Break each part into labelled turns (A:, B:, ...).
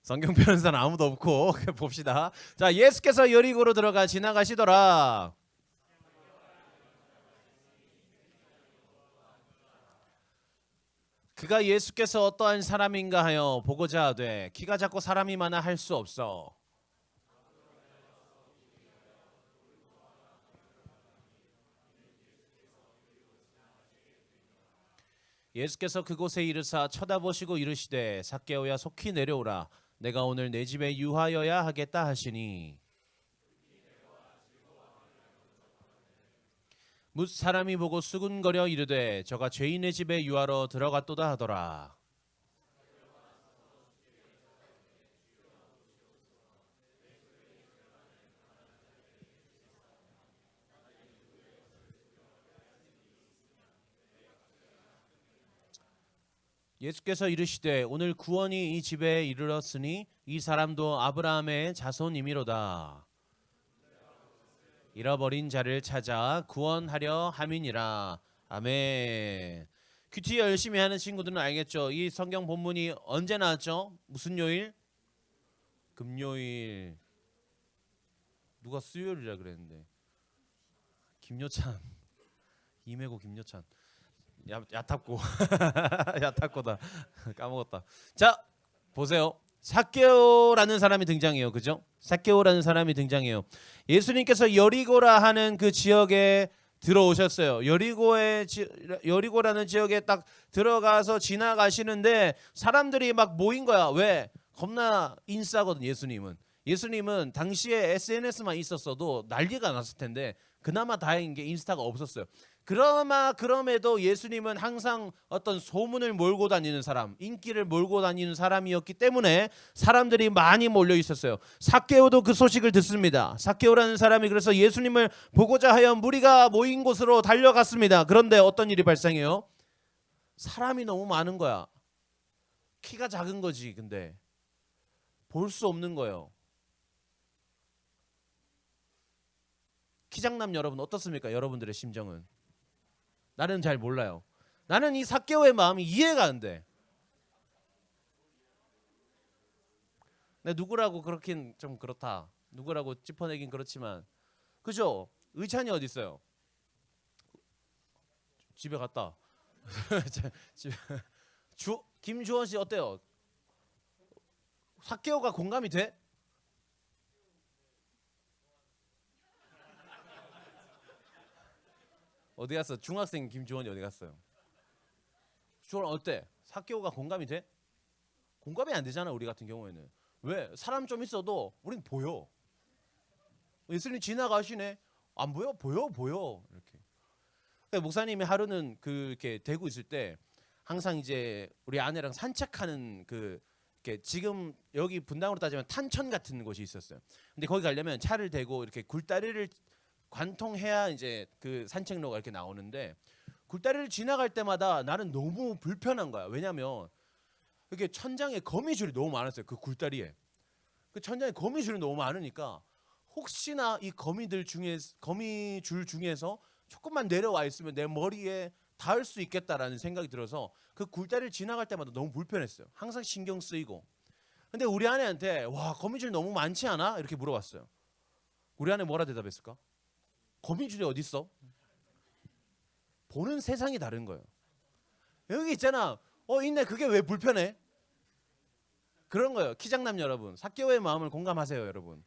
A: 성경 펴는 사람 아무도 없고 봅시다. 자, 예수께서 여리고로 들어가 지나가시더라. 그가 예수께서 어떠한 사람인가 하여 보고자 하되 키가 작고 사람이 많아 할 수 없어. 예수께서 그곳에 이르사 쳐다보시고 이르시되 삭개오야 속히 내려오라. 내가 오늘 내 집에 유하여야 하겠다 하시니 뭇 사람이 보고 수군거려 이르되 저가 죄인의 집에 유하러 들어갔도다 하더라. 예수께서 이르시되 오늘 구원이 이 집에 이르렀으니 이 사람도 아브라함의 자손이미로다. 잃어버린 자를 찾아 구원하려 함이니라. 아멘. 큐티 열심히 하는 친구들은 알겠죠? 이 성경 본문이 언제 나왔죠? 무슨 요일? 금요일. 누가 수요일이라 그랬는데 김여찬. 이매고 김여찬. 야탑고 야탑고다. 까먹었다. 자, 보세요. 삭개오라는 사람이 등장해요. 그죠? 삭개오라는 사람이 등장해요. 예수님께서 여리고라 하는 그 지역에 들어오셨어요. 여리고라는 지역에 딱 들어가서 지나가시는데 사람들이 막 모인 거야. 왜? 겁나 인싸거든. 예수님은 당시에 SNS만 있었어도 난리가 났을 텐데 그나마 다행인 게 인스타가 없었어요. 그럼에도 예수님은 항상 어떤 소문을 몰고 다니는 사람, 인기를 몰고 다니는 사람이었기 때문에 사람들이 많이 몰려 있었어요. 삭개오도 그 소식을 듣습니다. 삭개오라는 사람이 그래서 예수님을 보고자 하여 무리가 모인 곳으로 달려갔습니다. 그런데 어떤 일이 발생해요? 사람이 너무 많은 거야. 키가 작은 거지. 근데 볼 수 없는 거예요. 키장남 여러분 어떻습니까? 여러분들의 심정은? 나는 잘 몰라요. 나는 이 삭개오의 마음이 이해가 안 돼. 내 누구라고 그렇긴 좀 그렇다. 누구라고 짚어내긴 그렇지만, 그죠? 의찬이 어디 있어요? 집에 갔다. 김주원 씨 어때요? 삭개오가 공감이 돼? 어디 갔어? 중학생 김주원이 어디 갔어요? 주원 어때? 삭개오가 공감이 돼? 공감이 안 되잖아. 우리 같은 경우에는. 왜? 사람 좀 있어도 우린 보여. 예수님 지나가시네. 안 보여? 보여. 이렇게. 그러니까 목사님이 하루는 이렇게 대구 있을 때 항상 이제 우리 아내랑 산책하는 이렇게 지금 여기 분당으로 따지면 탄천 같은 곳이 있었어요. 근데 거기 가려면 차를 대고 이렇게 굴다리를 관통해야 이제 그 산책로가 이렇게 나오는데 굴다리를 지나갈 때마다 나는 너무 불편한 거야. 왜냐면 이렇게 천장에 거미줄이 너무 많았어요. 그 굴다리에. 그 천장에 거미줄이 너무 많으니까 혹시나 이 거미줄 중에서 조금만 내려와 있으면 내 머리에 닿을 수 있겠다라는 생각이 들어서 그 굴다리를 지나갈 때마다 너무 불편했어요. 항상 신경 쓰이고. 근데 우리 아내한테 와, 거미줄 너무 많지 않아? 이렇게 물어봤어요. 우리 아내 뭐라 대답했을까? 거미줄이 어디 있어? 보는 세상이 다른 거예요. 여기 있잖아. 있네. 그게 왜 불편해? 그런 거예요. 키장남 여러분. 삭개오의 마음을 공감하세요, 여러분.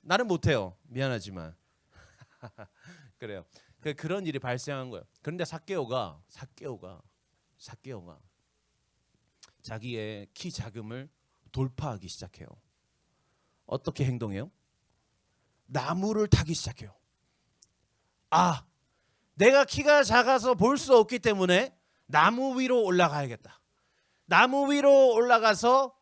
A: 나는 못해요. 미안하지만. 그래요. 그런 일이 발생한 거예요. 그런데 삭개오가 자기의 키 작음을 돌파하기 시작해요. 어떻게 행동해요? 나무를 타기 시작해요. 아, 내가 키가 작아서 볼 수 없기 때문에 나무 위로 올라가야겠다. 나무 위로 올라가서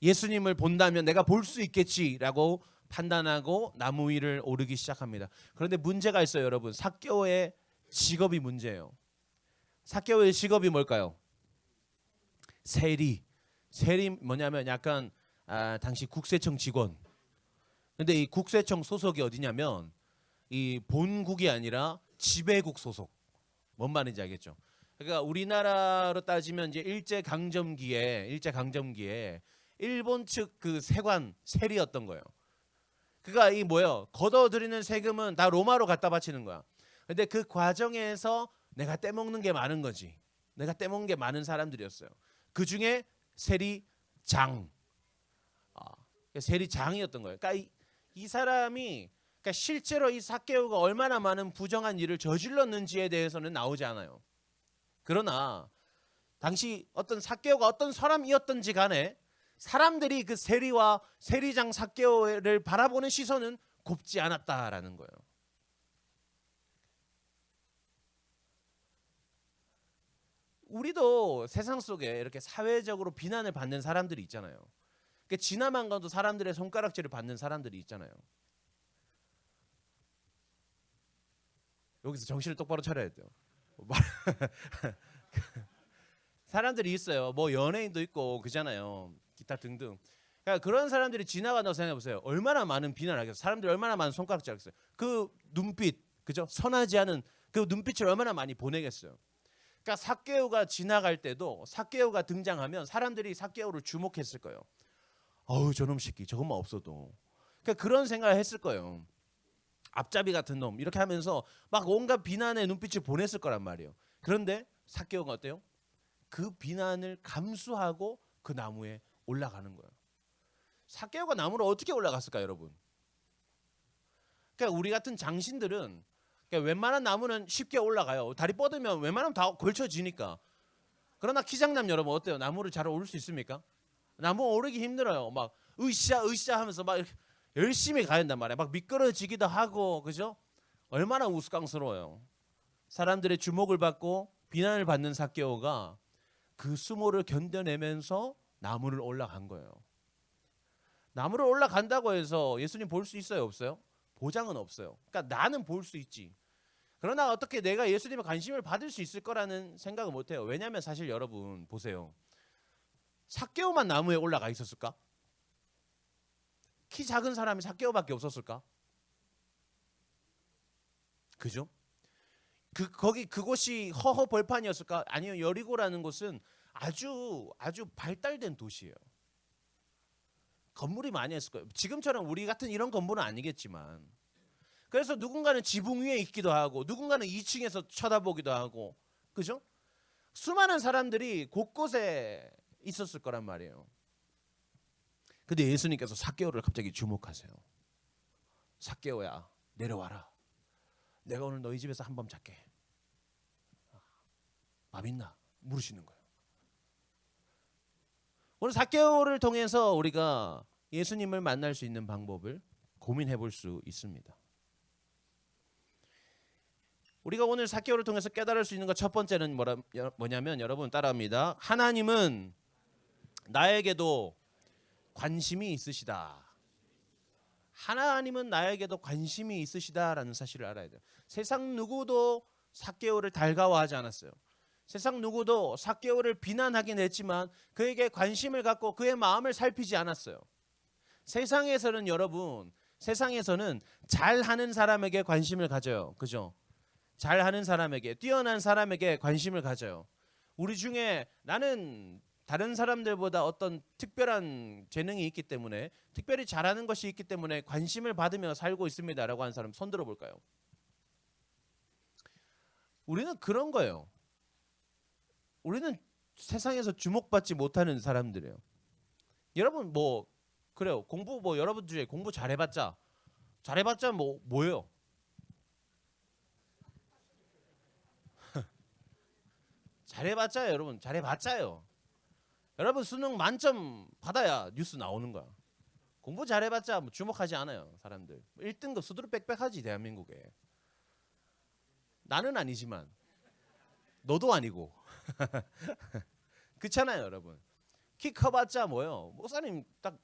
A: 예수님을 본다면 내가 볼 수 있겠지라고 판단하고 나무 위를 오르기 시작합니다. 그런데 문제가 있어요, 여러분. 삭개오의 직업이 문제예요. 삭개오의 직업이 뭘까요? 세리 뭐냐면 약간 당시 국세청 직원. 근데 이 국세청 소속이 어디냐면 이 본국이 아니라 지배국 소속. 뭔 말인지 알겠죠? 그러니까 우리나라로 따지면 이제 일제 강점기에 일본 측 그 세관 세리였던 거예요. 그가 이 뭐예요? 걷어들이는 세금은 다 로마로 갖다 바치는 거야. 근데 그 과정에서 내가 떼먹는 게 많은 거지. 내가 떼먹는 게 많은 사람들이었어요. 그 중에 세리장, 세리장이었던 거예요. 그러니까 이 사람이 그러니까 실제로 이 삭개오가 얼마나 많은 부정한 일을 저질렀는지에 대해서는 나오지 않아요. 그러나 당시 어떤 삭개오가 어떤 사람이었던지 간에 사람들이 그 세리와 세리장 삭개오를 바라보는 시선은 곱지 않았다라는 거예요. 우리도 세상 속에 이렇게 사회적으로 비난을 받는 사람들이 있잖아요. 그러니까 지나만 가도 사람들의 손가락질을 받는 사람들이 있잖아요. 여기서 정신을 똑바로 차려야 돼요. 사람들이 있어요. 뭐 연예인도 있고 그잖아요. 기타 등등. 그러니까 그런 사람들이 지나간다고 생각해 보세요. 얼마나 많은 비난을 하겠어요. 사람들이 얼마나 많은 손가락질 하겠어요. 그 눈빛, 그죠? 선하지 않은 그 눈빛을 얼마나 많이 보내겠어요. 그러니까 삭개오가 지나갈 때도 삭개오가 등장하면 사람들이 삭개오를 주목했을 거예요. 어우 저놈 새끼 저것만 없어도. 그러니까 그런 생각을 했을 거예요. 앞잡이 같은 놈 이렇게 하면서 막 온갖 비난의 눈빛을 보냈을 거란 말이에요. 그런데 삭개오가 어때요? 그 비난을 감수하고 그 나무에 올라가는 거예요. 삭개오가 나무로 어떻게 올라갔을까요, 여러분? 그러니까 우리 같은 장신들은 그러니까 웬만한 나무는 쉽게 올라가요. 다리 뻗으면 웬만하면 다 걸쳐지니까. 그러나 키장남 여러분 어때요? 나무를 잘 오를 수 있습니까? 나무 오르기 힘들어요. 막 으쌰 하면서 막 이렇게 열심히 가야 한단 말이야. 막 미끄러지기도 하고, 그죠? 얼마나 우스꽝스러워요. 사람들의 주목을 받고 비난을 받는 삭개오가 그 수모를 견뎌내면서 나무를 올라간 거예요. 나무를 올라간다고 해서 예수님 볼 수 있어요, 없어요? 보장은 없어요. 그러니까 나는 볼 수 있지. 그러나 어떻게 내가 예수님의 관심을 받을 수 있을 거라는 생각을 못 해요. 왜냐하면 사실 여러분 보세요. 삭개오만 나무에 올라가 있었을까? 키 작은 사람이 삭개오밖에 없었을까? 그죠? 그곳이 허허 벌판이었을까? 아니요, 여리고라는 곳은 아주 발달된 도시예요. 건물이 많이 했을 거예요. 지금처럼 우리 같은 이런 건물은 아니겠지만, 그래서 누군가는 지붕 위에 있기도 하고, 누군가는 2층에서 쳐다보기도 하고, 그죠? 수많은 사람들이 곳곳에 있었을 거란 말이에요. 근데 예수님께서 삭개오를 갑자기 주목하세요. 삭개오야, 내려와라. 내가 오늘 너희 집에서 한 밤 잘게. 밥 있나? 물으시는 거예요. 오늘 삭개오를 통해서 우리가 예수님을 만날 수 있는 방법을 고민해 볼 수 있습니다. 우리가 오늘 삭개오를 통해서 깨달을 수 있는 것 첫 번째는 뭐냐면 여러분 따라합니다. 하나님은 나에게도 관심이 있으시다. 하나님은 나에게도 관심이 있으시다라는 사실을 알아야 돼요. 세상 누구도 삭개오를 달가워하지 않았어요. 세상 누구도 삭개오를 비난하긴 했지만 그에게 관심을 갖고 그의 마음을 살피지 않았어요. 세상에서는 여러분, 세상에서는 잘하는 사람에게 관심을 가져요. 그죠? 잘하는 사람에게, 뛰어난 사람에게 관심을 가져요. 우리 중에 나는 다른 사람들보다 어떤 특별한 재능이 있기 때문에, 특별히 잘하는 것이 있기 때문에 관심을 받으며 살고 있습니다라고 하는 사람 손 들어볼까요? 우리는 그런 거예요. 우리는 세상에서 주목받지 못하는 사람들이에요. 여러분 뭐 그래요. 공부 뭐 여러분 중에 공부 잘해봤자 뭐예요? 잘해봤자요, 여러분. 잘해봤자요. 여러분 수능 만점 받아야 뉴스 나오는 거야. 공부 잘해봤자 뭐 주목하지 않아요, 사람들. 1등급 수두룩 빽빽하지 대한민국에. 나는 아니지만 너도 아니고. 그렇잖아요, 여러분. 키 커봤자 뭐요? 목사님 딱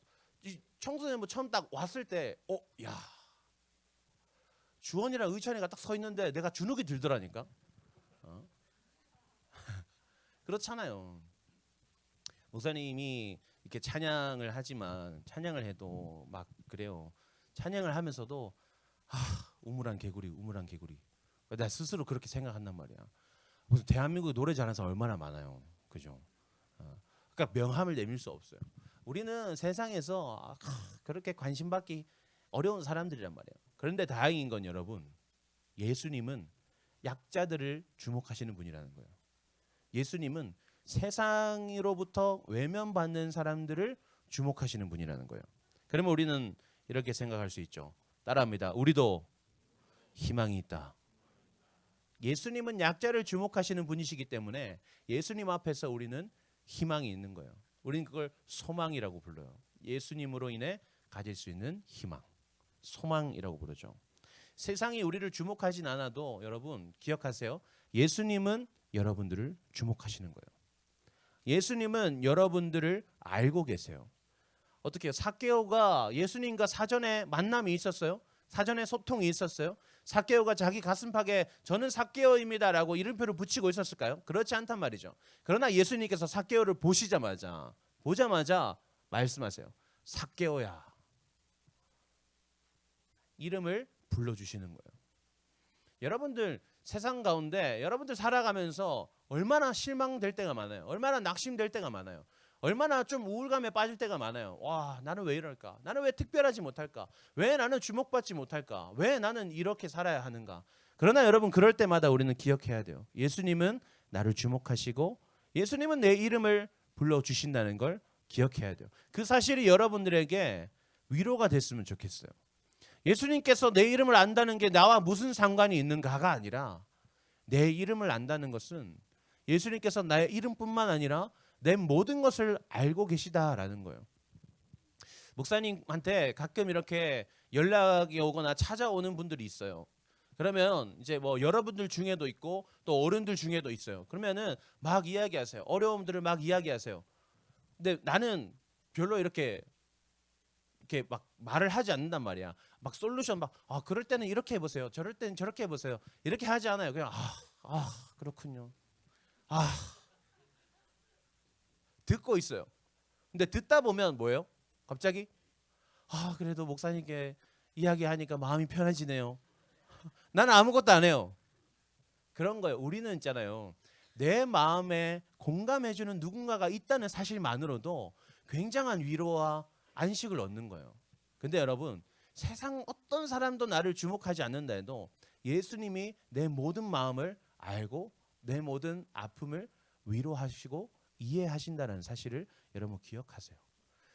A: 청소년부 처음 딱 왔을 때, 야, 주원이랑 의찬이가 딱 서 있는데 내가 주눅이 들더라니까. 그렇잖아요. 목사님이 이렇게 찬양을 하지만 찬양을 해도 막 그래요. 찬양을 하면서도 우물한 개구리. 나 스스로 그렇게 생각한단 말이야. 무슨 대한민국에 노래 잘하는 사람 얼마나 많아요, 그죠? 그러니까 명함을 내밀 수 없어요. 우리는 세상에서 그렇게 관심 받기 어려운 사람들이란 말이에요. 그런데 다행인 건 여러분, 예수님은 약자들을 주목하시는 분이라는 거예요. 예수님은 세상으로부터 외면받는 사람들을 주목하시는 분이라는 거예요. 그러면 우리는 이렇게 생각할 수 있죠. 따라합니다. 우리도 희망이 있다. 예수님은 약자를 주목하시는 분이시기 때문에 예수님 앞에서 우리는 희망이 있는 거예요. 우리는 그걸 소망이라고 불러요. 예수님으로 인해 가질 수 있는 희망, 소망이라고 부르죠. 세상이 우리를 주목하진 않아도 여러분 기억하세요. 예수님은 여러분들을 주목하시는 거예요. 예수님은 여러분들을 알고 계세요. 어떻게 해요? 삭개오가 예수님과 사전에 만남이 있었어요? 사전에 소통이 있었어요? 삭개오가 자기 가슴팍에 저는 삭개오입니다라고 이름표를 붙이고 있었을까요? 그렇지 않단 말이죠. 그러나 예수님께서 삭개오를 보자마자 말씀하세요. 삭개오야. 이름을 불러주시는 거예요. 여러분들 세상 가운데 여러분들 살아가면서 얼마나 실망될 때가 많아요. 얼마나 낙심될 때가 많아요. 얼마나 좀 우울감에 빠질 때가 많아요. 와, 나는 왜 이럴까? 나는 왜 특별하지 못할까? 왜 나는 주목받지 못할까? 왜 나는 이렇게 살아야 하는가? 그러나 여러분 그럴 때마다 우리는 기억해야 돼요. 예수님은 나를 주목하시고 예수님은 내 이름을 불러주신다는 걸 기억해야 돼요. 그 사실이 여러분들에게 위로가 됐으면 좋겠어요. 예수님께서 내 이름을 안다는 게 나와 무슨 상관이 있는가가 아니라 내 이름을 안다는 것은 예수님께서 나의 이름뿐만 아니라 내 모든 것을 알고 계시다라는 거예요. 목사님한테 가끔 이렇게 연락이 오거나 찾아오는 분들이 있어요. 그러면 이제 뭐 여러분들 중에도 있고 또 어른들 중에도 있어요. 그러면은 막 이야기하세요. 어려움들을 막 이야기하세요. 근데 나는 별로 이렇게 막 말을 하지 않는단 말이야. 막 솔루션 그럴 때는 이렇게 해보세요. 저럴 때는 저렇게 해보세요. 이렇게 하지 않아요. 그냥 그렇군요. 듣고 있어요. 근데 듣다 보면 뭐예요? 갑자기 그래도 목사님께 이야기하니까 마음이 편해지네요. 나는 아무것도 안 해요. 그런 거예요. 우리는 있잖아요. 내 마음에 공감해주는 누군가가 있다는 사실만으로도 굉장한 위로와 안식을 얻는 거예요. 근데 여러분 세상 어떤 사람도 나를 주목하지 않는다 해도 예수님이 내 모든 마음을 알고 내 모든 아픔을 위로하시고 이해하신다는 사실을 여러분 기억하세요.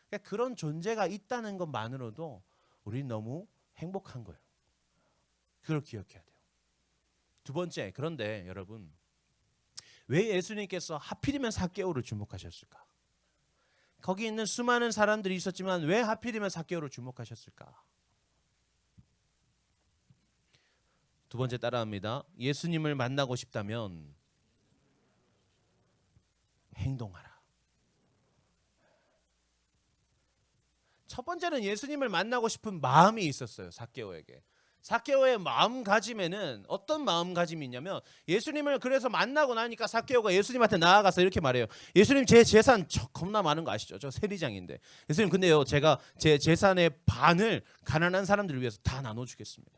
A: 그러니까 그런 존재가 있다는 것만으로도 우리는 너무 행복한 거예요. 그걸 기억해야 돼요. 두 번째, 그런데 여러분 왜 예수님께서 하필이면 삭개오를 주목하셨을까? 거기 있는 수많은 사람들이 있었지만 왜 하필이면 삭개오를 주목하셨을까? 두 번째 따라합니다. 예수님을 만나고 싶다면 행동하라. 첫 번째는 예수님을 만나고 싶은 마음이 있었어요. 삭개오에게. 삭개오의 마음가짐에는 어떤 마음가짐이 있냐면 예수님을 그래서 만나고 나니까 삭개오가 예수님한테 나아가서 이렇게 말해요. 예수님 제 재산 겁나 많은 거 아시죠? 저 세리장인데. 예수님 근데요 제가 제 재산의 반을 가난한 사람들을 위해서 다 나눠주겠습니다.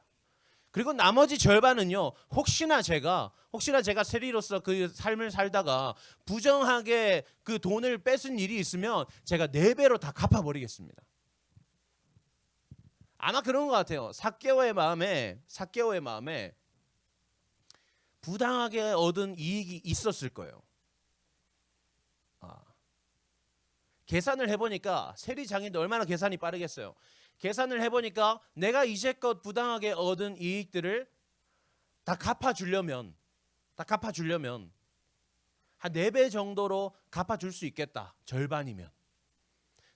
A: 그리고 나머지 절반은요 혹시나 제가 세리로서 그 삶을 살다가 부정하게 그 돈을 뺏은 일이 있으면 제가 4배로 다 갚아버리겠습니다. 아마 그런 것 같아요. 삭개오의 마음에 부당하게 얻은 이익이 있었을 거예요. 계산을 해보니까 세리장인데 얼마나 계산이 빠르겠어요. 계산을 해보니까 내가 이제껏 부당하게 얻은 이익들을 다 갚아주려면 한 4배 정도로 갚아줄 수 있겠다. 절반이면.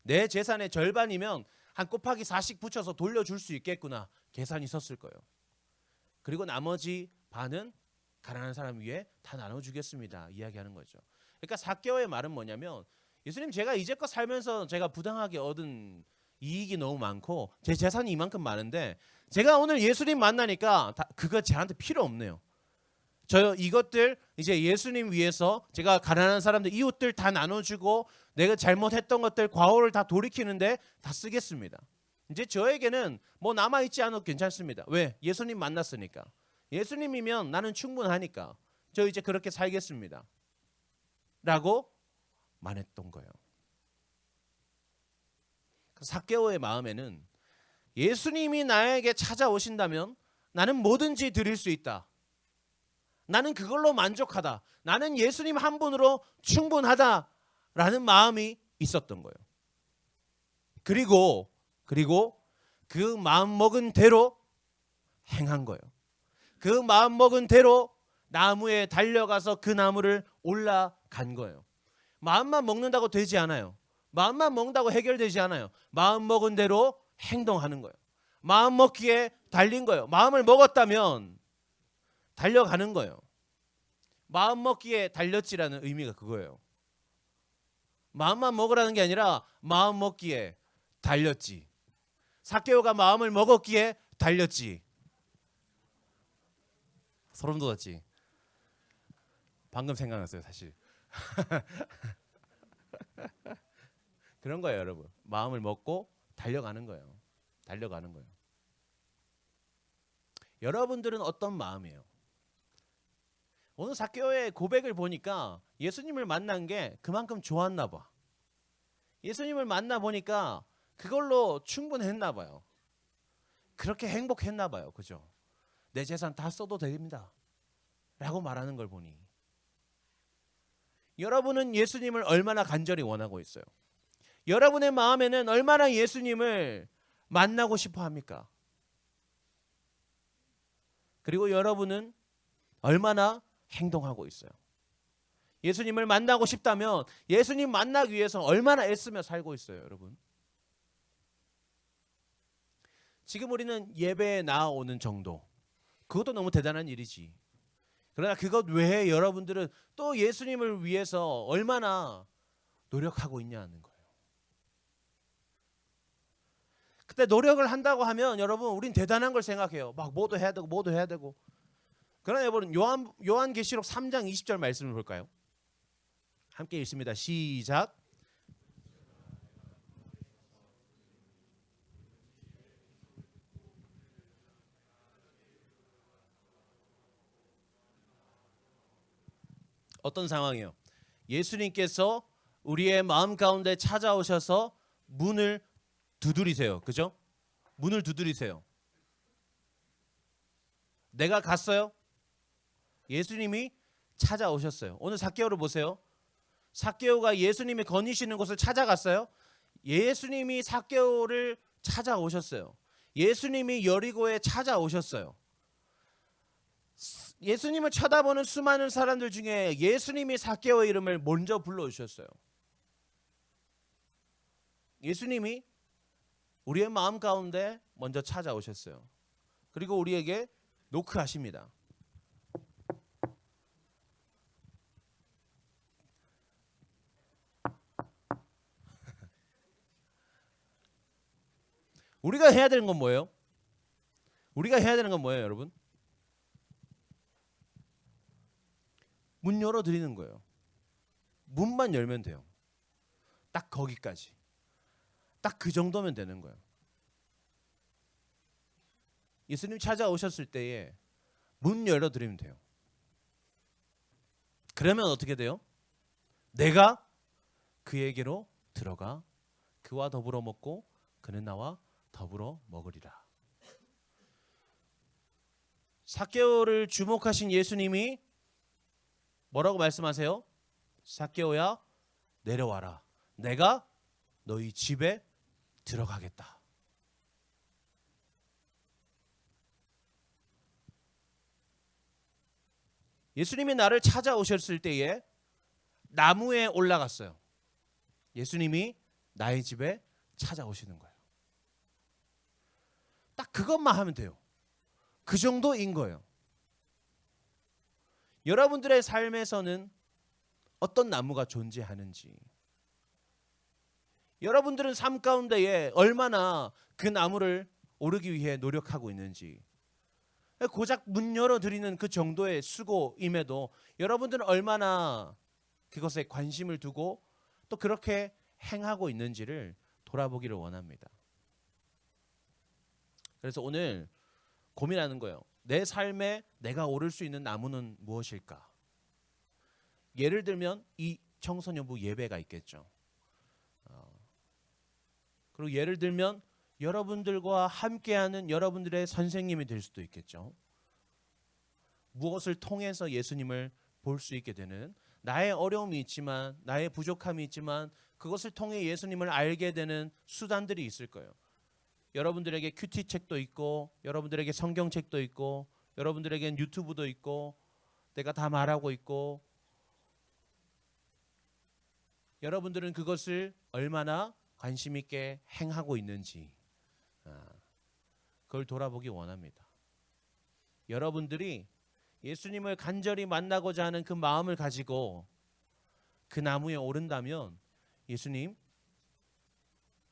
A: 내 재산의 절반이면 한 곱하기 4씩 붙여서 돌려줄 수 있겠구나. 계산이 섰을 거예요. 그리고 나머지 반은 가난한 사람 위에 다 나눠주겠습니다. 이야기하는 거죠. 그러니까 삭개오의 말은 뭐냐면 예수님 제가 이제껏 살면서 제가 부당하게 얻은 이익이 너무 많고 제 재산이 이만큼 많은데 제가 오늘 예수님 만나니까 그거 저한테 필요 없네요. 저 이것들 이제 예수님 위해서 제가 가난한 사람들 이웃들 다 나눠주고 내가 잘못했던 것들 과오를 다 돌이키는데 다 쓰겠습니다. 이제 저에게는 뭐 남아있지 않아도 괜찮습니다. 왜? 예수님 만났으니까. 예수님이면 나는 충분하니까 저 이제 그렇게 살겠습니다. 라고 말했던 거예요. 삭개오의 마음에는 예수님이 나에게 찾아오신다면 나는 뭐든지 드릴 수 있다. 나는 그걸로 만족하다. 나는 예수님 한 분으로 충분하다라는 마음이 있었던 거예요. 그리고 그 마음먹은 대로 행한 거예요. 그 마음먹은 대로 나무에 달려가서 그 나무를 올라간 거예요. 마음만 먹는다고 되지 않아요. 마음만 먹는다고 해결되지 않아요. 마음 먹은 대로 행동하는 거예요. 마음 먹기에 달린 거예요. 마음을 먹었다면 달려가는 거예요. 마음 먹기에 달렸지라는 의미가 그거예요. 마음만 먹으라는 게 아니라 마음 먹기에 달렸지. 삭개오가 마음을 먹었기에 달렸지. 소름 돋았지. 방금 생각났어요, 사실. 그런 거예요, 여러분. 마음을 먹고 달려가는 거예요. 달려가는 거예요. 여러분들은 어떤 마음이에요? 오늘 삭개오의 고백을 보니까 예수님을 만난 게 그만큼 좋았나 봐. 예수님을 만나 보니까 그걸로 충분했나 봐요. 그렇게 행복했나 봐요. 그죠? 내 재산 다 써도 됩니다. 라고 말하는 걸 보니 여러분은 예수님을 얼마나 간절히 원하고 있어요? 여러분의 마음에는 얼마나 예수님을 만나고 싶어 합니까? 그리고 여러분은 얼마나 행동하고 있어요? 예수님을 만나고 싶다면 예수님 만나기 위해서 얼마나 애쓰며 살고 있어요, 여러분? 지금 우리는 예배에 나아오는 정도, 그것도 너무 대단한 일이지. 그러나 그것 외에 여러분들은 또 예수님을 위해서 얼마나 노력하고 있냐는 거예요. 그때 노력을 한다고 하면 여러분 우린 대단한 걸 생각해요. 막 뭐도 해야 되고. 그러나 여러분 요한계시록 3장 20절 말씀을 볼까요? 함께 읽습니다. 시작. 어떤 상황이에요? 예수님께서 우리의 마음 가운데 찾아오셔서 문을 두드리세요. 그죠? 문을 두드리세요. 내가 갔어요? 예수님이 찾아오셨어요. 오늘 삭개오를 보세요. 삭개오가 예수님이 거니시는 곳을 찾아갔어요. 예수님이 삭개오를 찾아오셨어요. 예수님이 여리고에 찾아오셨어요. 예수님을 쳐다보는 수많은 사람들 중에 예수님이 삭개오의 이름을 먼저 불러주셨어요. 예수님이 우리의 마음 가운데 먼저 찾아오셨어요. 그리고 우리에게 노크하십니다. 우리가 해야 되는 건 뭐예요? 우리가 해야 되는 건 뭐예요, 여러분? 문 열어드리는 거예요. 문만 열면 돼요. 딱 거기까지. 딱 그 정도면 되는 거예요. 예수님 찾아오셨을 때에 문 열어드리면 돼요. 그러면 어떻게 돼요? 내가 그에게로 들어가 그와 더불어 먹고 그는 나와 더불어 먹으리라. 삭개오를 주목하신 예수님이 뭐라고 말씀하세요? 삭개오야 내려와라. 내가 너희 집에 들어가겠다. 예수님이 나를 찾아오셨을 때에 나무에 올라갔어요. 예수님이 나의 집에 찾아오시는 거예요. 딱 그것만 하면 돼요. 그 정도인 거예요. 여러분들의 삶에서는 어떤 나무가 존재하는지, 여러분들은 삶 가운데에 얼마나 그 나무를 오르기 위해 노력하고 있는지, 고작 문 열어드리는 그 정도의 수고임에도 여러분들은 얼마나 그것에 관심을 두고 또 그렇게 행하고 있는지를 돌아보기를 원합니다. 그래서 오늘 고민하는 거예요. 내 삶에 내가 오를 수 있는 나무는 무엇일까? 예를 들면 이 청소년부 예배가 있겠죠. 그리고 예를 들면 여러분들과 함께하는 여러분들의 선생님이 될 수도 있겠죠. 무엇을 통해서 예수님을 볼 수 있게 되는, 나의 어려움이 있지만, 나의 부족함이 있지만 그것을 통해 예수님을 알게 되는 수단들이 있을 거예요. 여러분들에게 큐티 책도 있고, 여러분들에게 성경책도 있고, 여러분들에겐 유튜브도 있고, 내가 다 말하고 있고, 여러분들은 그것을 얼마나 관심 있게 행하고 있는지 그걸 돌아보기 원합니다. 여러분들이 예수님을 간절히 만나고자 하는 그 마음을 가지고 그 나무에 오른다면 예수님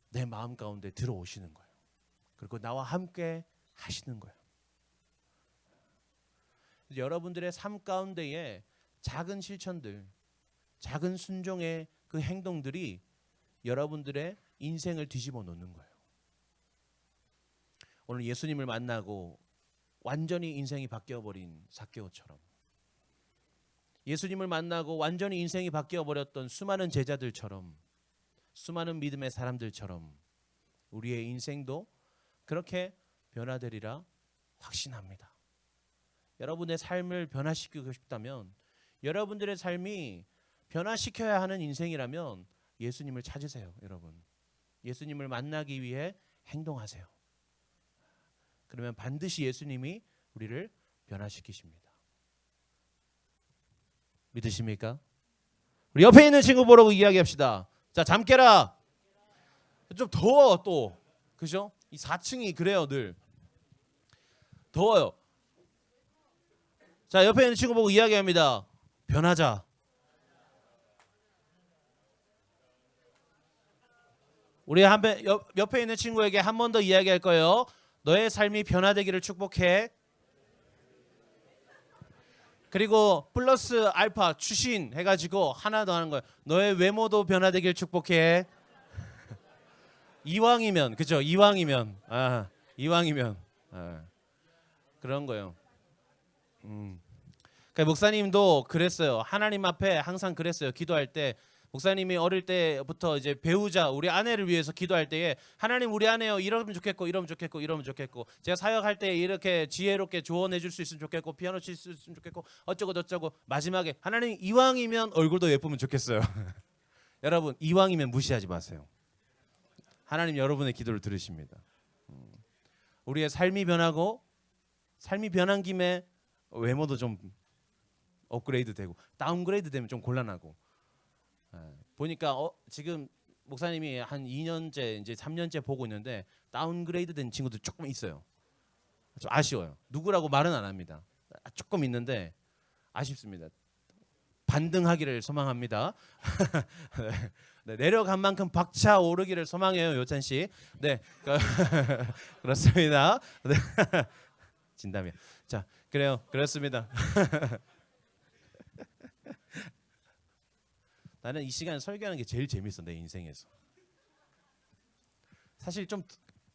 A: 내 마음 가운데 들어오시는 거예요. 그리고 나와 함께 하시는 거예요. 여러분들의 삶 가운데에 작은 실천들, 작은 순종의 그 행동들이 여러분들의 인생을 뒤집어 놓는 거예요. 오늘 예수님을 만나고 완전히 인생이 바뀌어버린 삭개오처럼, 예수님을 만나고 완전히 인생이 바뀌어버렸던 수많은 제자들처럼, 수많은 믿음의 사람들처럼 우리의 인생도 그렇게 변화되리라 확신합니다. 여러분의 삶을 변화시키고 싶다면, 여러분들의 삶이 변화시켜야 하는 인생이라면 예수님을 찾으세요. 여러분, 예수님을 만나기 위해 행동하세요. 그러면 반드시 예수님이 우리를 변화시키십니다. 믿으십니까? 우리 옆에 있는 친구 보라고 이야기합시다. 자, 잠 깨라. 좀 더워 또, 그죠? 이 4층이 그래요. 늘 더워요. 자, 옆에 있는 친구 보고 이야기합니다. 변하자. 우리 옆에 있는 친구에게 한 번 더 이야기할 거예요. 너의 삶이 변화되기를 축복해. 그리고 플러스 알파 추신 해가지고 하나 더 하는 거예요. 너의 외모도 변화되기를 축복해. 이왕이면, 그죠? 이왕이면, 이왕이면, 그런 거예요. 그러니까 목사님도 그랬어요. 하나님 앞에 항상 그랬어요. 기도할 때. 목사님이 어릴 때부터 이제 배우자, 우리 아내를 위해서 기도할 때에 하나님 우리 아내요 이러면 좋겠고 이러면 좋겠고 이러면 좋겠고, 제가 사역할 때 이렇게 지혜롭게 조언해 줄 수 있으면 좋겠고, 피아노 칠 수 있으면 좋겠고, 어쩌고 저쩌고, 마지막에 하나님 이왕이면 얼굴도 예쁘면 좋겠어요. 여러분, 이왕이면 무시하지 마세요. 하나님 여러분의 기도를 들으십니다. 우리의 삶이 변하고, 삶이 변한 김에 외모도 좀 업그레이드 되고, 다운그레이드 되면 좀 곤란하고. 보니까 지금 목사님이 한 2년째 이제 3년째 보고 있는데 다운그레이드 된 친구들 조금 있어요. 좀 아쉬워요. 누구라고 말은 안 합니다. 조금 있는데 아쉽습니다. 반등하기를 소망합니다. 네, 내려간 만큼 박차 오르기를 소망해요, 요찬 씨. 네, 그렇습니다. 네. 진담이야. 자, 그래요, 그렇습니다. 나는 이 시간 설교하는 게 제일 재밌어, 내 인생에서. 사실 좀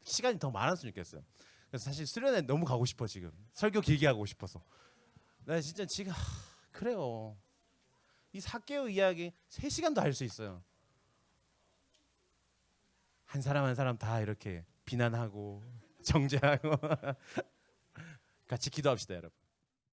A: 시간이 더 많았으면 좋겠어요. 그래서 사실 수련회 너무 가고 싶어 지금. 설교 길게 하고 싶어서. 나 진짜 지금 그래요. 이 삭개오 이야기 3시간도 할 수 있어요. 한 사람 한 사람 다 이렇게 비난하고 정죄하고 같이 기도합시다, 여러분.